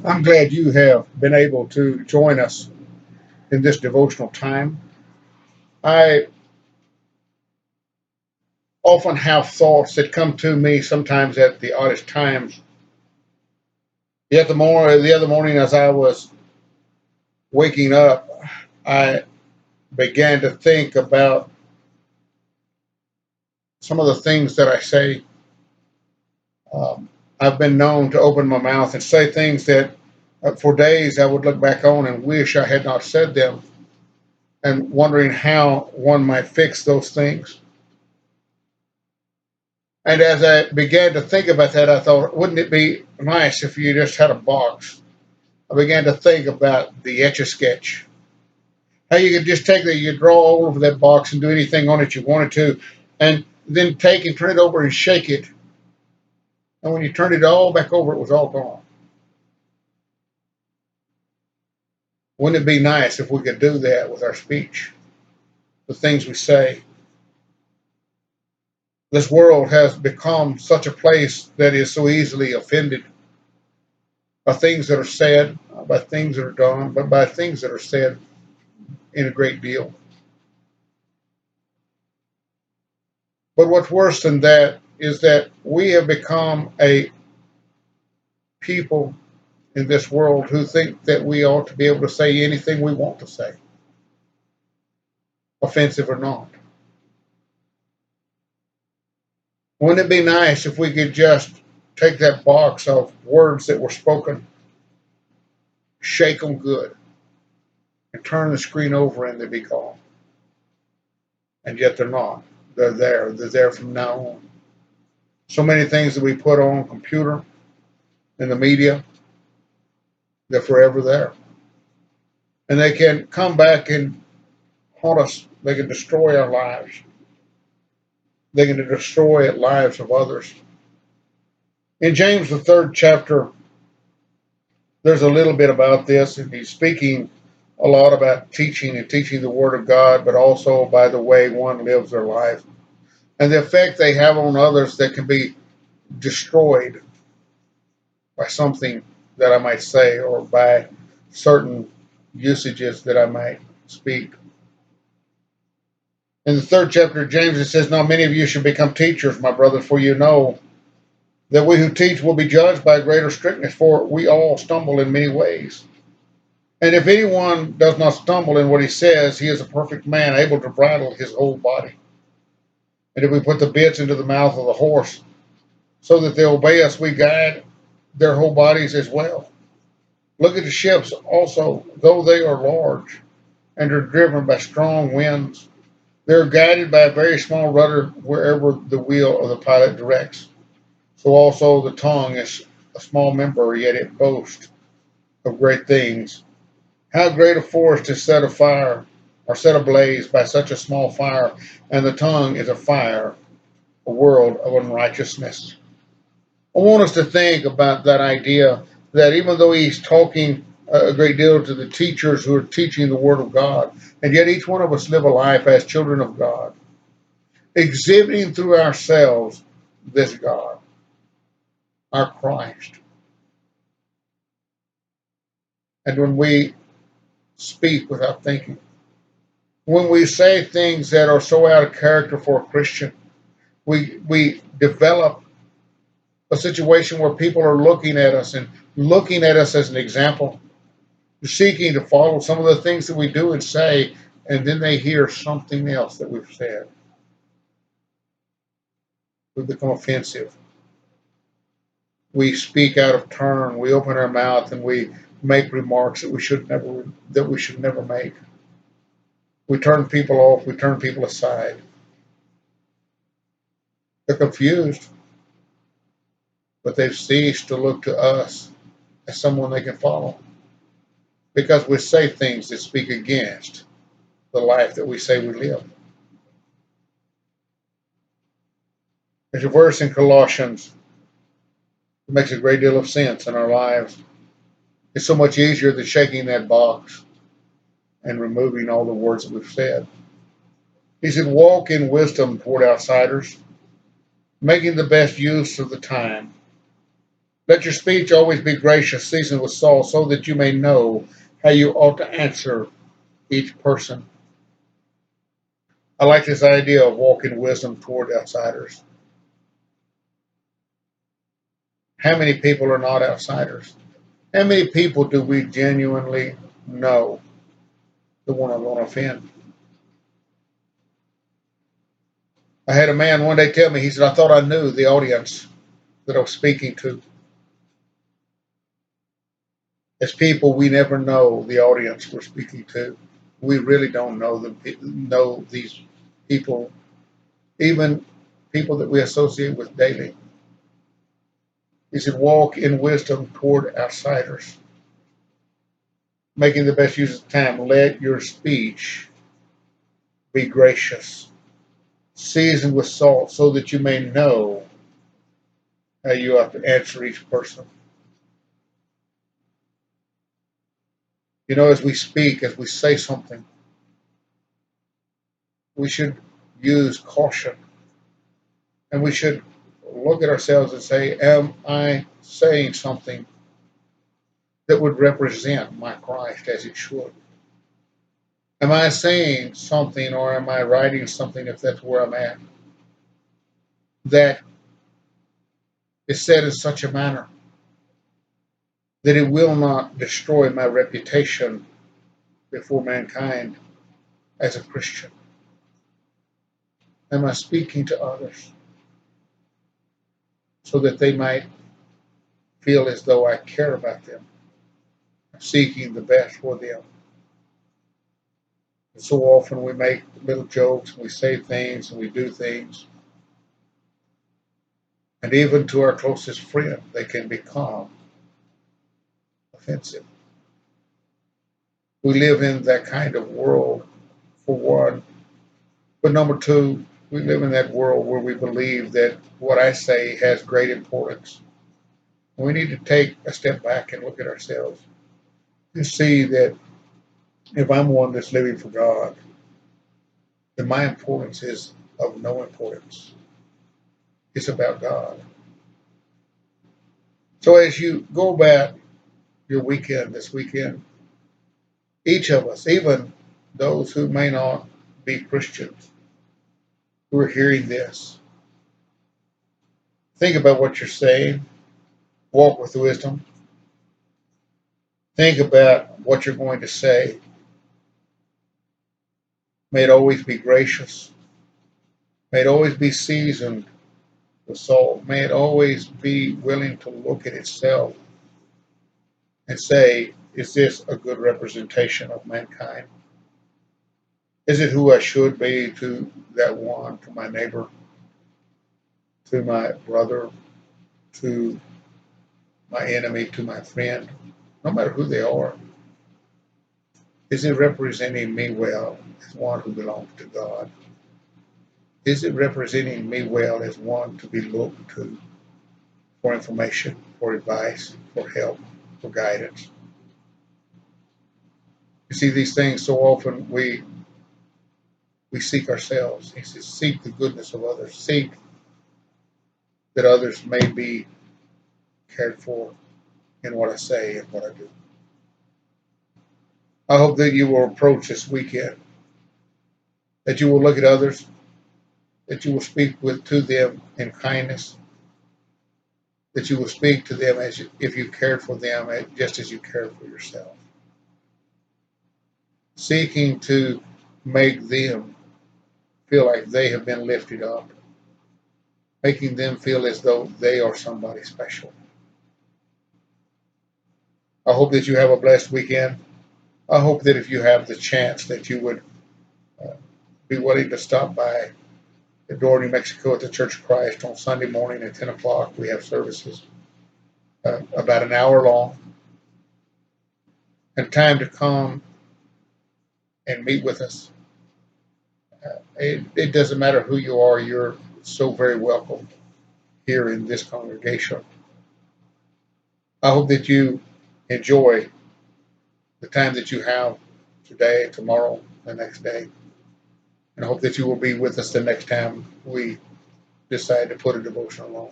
I'm glad you have been able to join us in this devotional time. I often have thoughts that come to me sometimes at the oddest times. The other morning, as I was waking up, I began to think about some of the things that I say. I've been known to open my mouth and say things that for days I would look back on and wish I had not said them, and wondering how one might fix those things. And as I began to think about that, I thought, wouldn't it be nice if you just had a box? I began to think about the Etch a Sketch. How you could just take that, you draw all over that box and do anything on it you wanted to, and then take and turn it over and shake it. And when you turned it all back over, it was all gone. Wouldn't it be nice if we could do that with our speech, the things we say? This world has become such a place that is so easily offended by things that are said, by things that are done, but by things that are said in a great deal. But what's worse than that is that we have become a people in this world who think that we ought to be able to say anything we want to say, offensive or not. Wouldn't it be nice if we could just take that box of words that were spoken, shake them good, and turn the screen over and they'd be gone? And yet they're not. They're there. They're there from now on. So many things that we put on computer and the media, they're forever there. And they can come back and haunt us. They can destroy our lives. They can destroy the lives of others. In James, the third chapter, there's a little bit about this, and he's speaking a lot about teaching and teaching the Word of God, but also by the way one lives their life and the effect they have on others that can be destroyed by something that I might say or by certain usages that I might speak. In the third chapter of James, it says, now many of you should become teachers, my brothers, for you know that we who teach will be judged by greater strictness, for we all stumble in many ways. And if anyone does not stumble in what he says, he is a perfect man, able to bridle his whole body. And if we put the bits into the mouth of the horse so that they obey us, we guide their whole bodies as well. Look at the ships also, though they are large and are driven by strong winds. They are guided by a very small rudder wherever the wheel of the pilot directs. So also the tongue is a small member, yet it boasts of great things. How great a forest is set afire or set ablaze by such a small fire, and the tongue is a fire, a world of unrighteousness. I want us to think about that idea that even though he's talking a great deal to the teachers who are teaching the Word of God, and yet each one of us live a life as children of God, exhibiting through ourselves this God, our Christ. And when we speak without thinking, when we say things that are so out of character for a Christian, we develop a situation where people are looking at us and looking at us as an example, seeking to follow some of the things that we do and say, and then they hear something else that we've said. We become offensive. We speak out of turn. We open our mouth and we make remarks that we should never make. We turn people off. We turn people aside. They're confused, but they've ceased to look to us as someone they can follow because we say things that speak against the life that we say we live. There's a verse in Colossians that makes a great deal of sense in our lives. It's so much easier than shaking that box and removing all the words that we've said. He said, walk in wisdom toward outsiders, making the best use of the time, Let your speech always be gracious, seasoned with salt, so that you may know how you ought to answer each person. I like this idea of walking wisdom toward outsiders. How many people are not outsiders? How many people do we genuinely know the one I want to offend? I had a man one day tell me, he said, I thought I knew the audience that I was speaking to. As people, we never know the audience we're speaking to. We really don't know these people, even people that we associate with daily. He said, walk in wisdom toward outsiders, making the best use of time. Let your speech be gracious, seasoned with salt, so that you may know how you have to answer each person. You know, as we speak, as we say something, we should use caution, and we should look at ourselves and say, am I saying something that would represent my Christ as it should? Am I saying something, or am I writing something, if that's where I'm at, that is said in such a manner that it will not destroy my reputation before mankind as a Christian? Am I speaking to others so that they might feel as though I care about them, seeking the best for them? And so often we make little jokes, and we say things, and we do things, and even to our closest friend, they can become offensive. We live in that kind of world, for one. But number two, we live in that world where we believe that what I say has great importance. We need to take a step back and look at ourselves and see that if I'm one that's living for God, then my importance is of no importance. It's about God. So as you go about your weekend this weekend, each of us, even those who may not be Christians, who are hearing this, think about what you're saying, walk with wisdom, think about what you're going to say. May it always be gracious. May it always be seasoned with salt. May it always be willing to look at itself and say, is this a good representation of mankind? Is it who I should be to that one, to my neighbor, to my brother, to my enemy, to my friend, no matter who they are? Is it representing me well as one who belongs to God? Is it representing me well as one to be looked to for information, for advice, for help, for guidance? You see, these things so often we seek ourselves. He says, seek the goodness of others, seek that others may be cared for in what I say and what I do. I hope that you will approach this weekend, that you will look at others, that you will speak to them in kindness, that you will speak to them as if you cared for them just as you care for yourself, seeking to make them feel like they have been lifted up, making them feel as though they are somebody special. I hope that you have a blessed weekend. I hope that if you have the chance that you would uh, be willing to stop by at Dora, New Mexico at the Church of Christ on Sunday morning at 10 o'clock. We have services about an hour long, and time to come and meet with us. It doesn't matter who you are, you're so very welcome here in this congregation. I hope that you enjoy the time that you have today, tomorrow, the next day, and I hope that you will be with us the next time we decide to put a devotional on.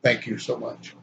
Thank you so much.